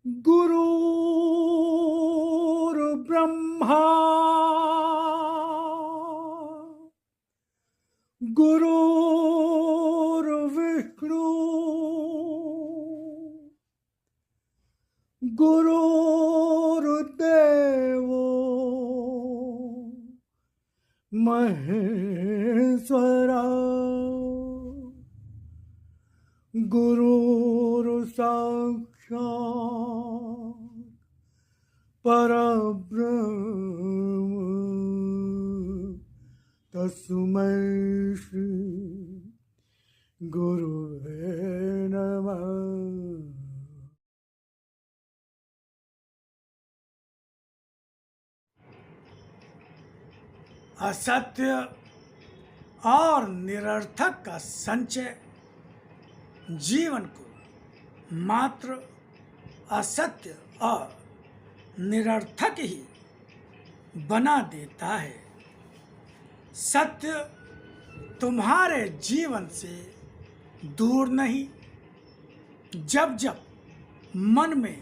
गुरुर्ब्रह्मा गुरुर्विष्णु गुरुर्देवो महेश्वरा गुरुर्साक्षात् परब्रह्म तस्मै श्री गुरुवे नमः। असत्य और निरर्थक का संचय जीवन को मात्र असत्य और निरर्थक ही बना देता है। सत्य तुम्हारे जीवन से दूर नहीं। जब जब मन में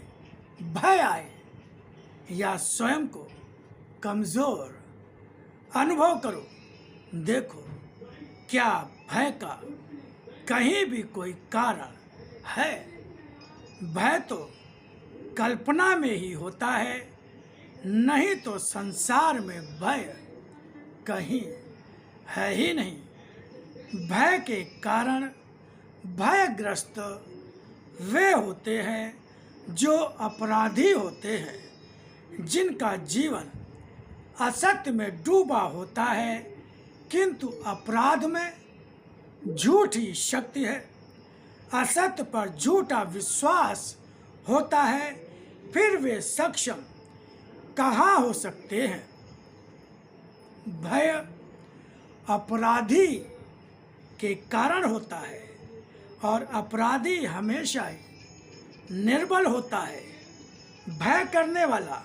भय आए या स्वयं को कमजोर अनुभव करो, देखो क्या भय का कहीं भी कोई कारण है। भय तो कल्पना में ही होता है, नहीं तो संसार में भय कहीं है ही नहीं। भय के कारण भयग्रस्त वे होते हैं जो अपराधी होते हैं, जिनका जीवन असत्य में डूबा होता है, किंतु अपराध में झूठी शक्ति है। असत्य पर झूठा विश्वास होता है, फिर वे सक्षम कहाँ हो सकते हैं। भय अपराधी के कारण होता है और अपराधी हमेशा ही निर्बल होता है। भय करने वाला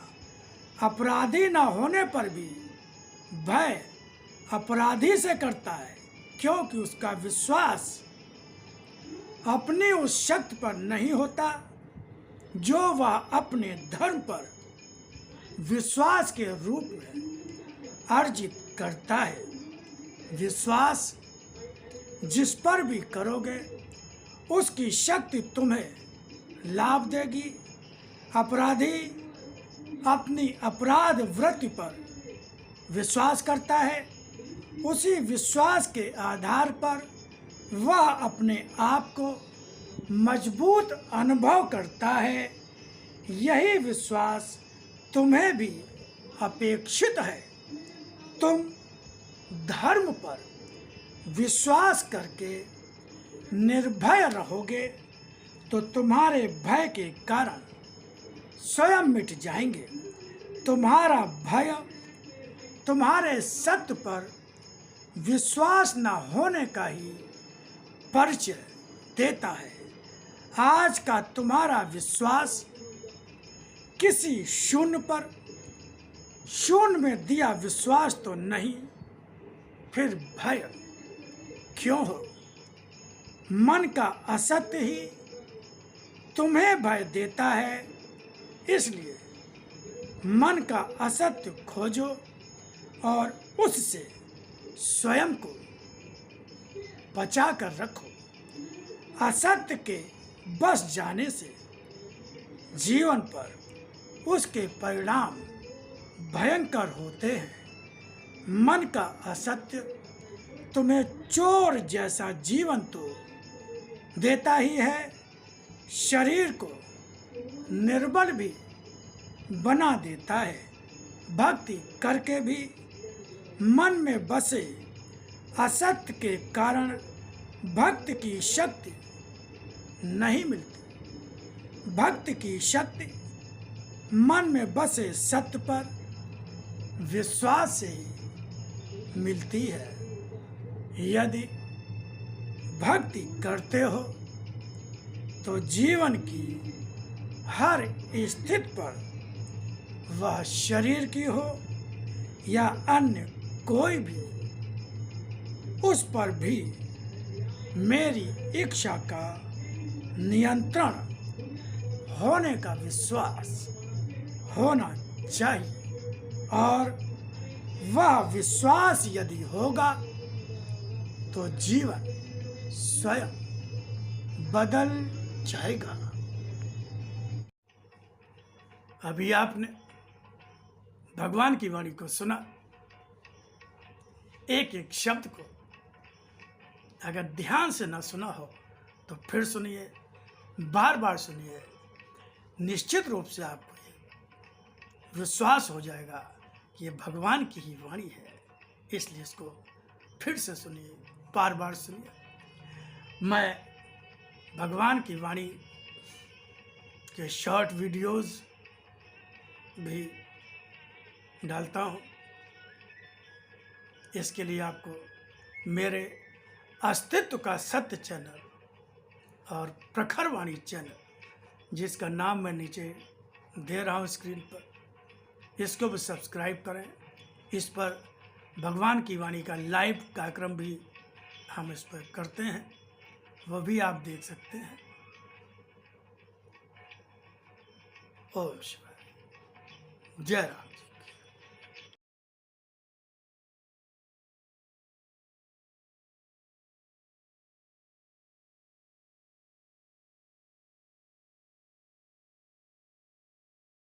अपराधी न होने पर भी भय अपराधी से करता है, क्योंकि उसका विश्वास अपनी उस शक्ति पर नहीं होता जो वह अपने धर्म पर विश्वास के रूप में अर्जित करता है। विश्वास जिस पर भी करोगे उसकी शक्ति तुम्हें लाभ देगी। अपराधी अपनी अपराध वृत्ति पर विश्वास करता है, उसी विश्वास के आधार पर वह अपने आप को मजबूत अनुभव करता है। यही विश्वास तुम्हें भी अपेक्षित है। तुम धर्म पर विश्वास करके निर्भय रहोगे तो तुम्हारे भय के कारण स्वयं मिट जाएंगे। तुम्हारा भय तुम्हारे सत्य पर विश्वास न होने का ही परिचय देता है। आज का तुम्हारा विश्वास किसी शून्य पर, शून्य में दिया विश्वास तो नहीं, फिर भय क्यों हो। मन का असत्य ही तुम्हें भय देता है, इसलिए मन का असत्य खोजो और उससे स्वयं को बचा कर रखो। असत्य के बस जाने से जीवन पर उसके परिणाम भयंकर होते हैं। मन का असत्य तुम्हें चोर जैसा जीवन तो देता ही है, शरीर को निर्बल भी बना देता है। भक्ति करके भी मन में बसे असत्य के कारण भक्ति की शक्ति नहीं मिलती। भक्ति की शक्ति मन में बसे सत्य पर विश्वास से ही मिलती है। यदि भक्ति करते हो तो जीवन की हर स्थिति पर, वह शरीर की हो या अन्य कोई भी, उस पर भी मेरी इच्छा का नियंत्रण होने का विश्वास होना चाहिए, और वह विश्वास यदि होगा तो जीवन स्वयं बदल जाएगा। अभी आपने भगवान की वाणी को सुना, एक एक शब्द को अगर ध्यान से ना सुना हो तो फिर सुनिए, बार बार सुनिए। निश्चित रूप से आपको ये विश्वास हो जाएगा कि ये भगवान की ही वाणी है, इसलिए इसको फिर से सुनिए, बार बार सुनिए। मैं भगवान की वाणी के शॉर्ट वीडियोस भी डालता हूँ। इसके लिए आपको मेरे अस्तित्व का सत्य चैनल और प्रखर वाणी चैनल, जिसका नाम मैं नीचे दे रहा हूँ स्क्रीन पर, इसको भी सब्सक्राइब करें। इस पर भगवान की वाणी का लाइव कार्यक्रम भी हम इस पर करते हैं, वो भी आप देख सकते हैं। ओम शिवाय, जय राम।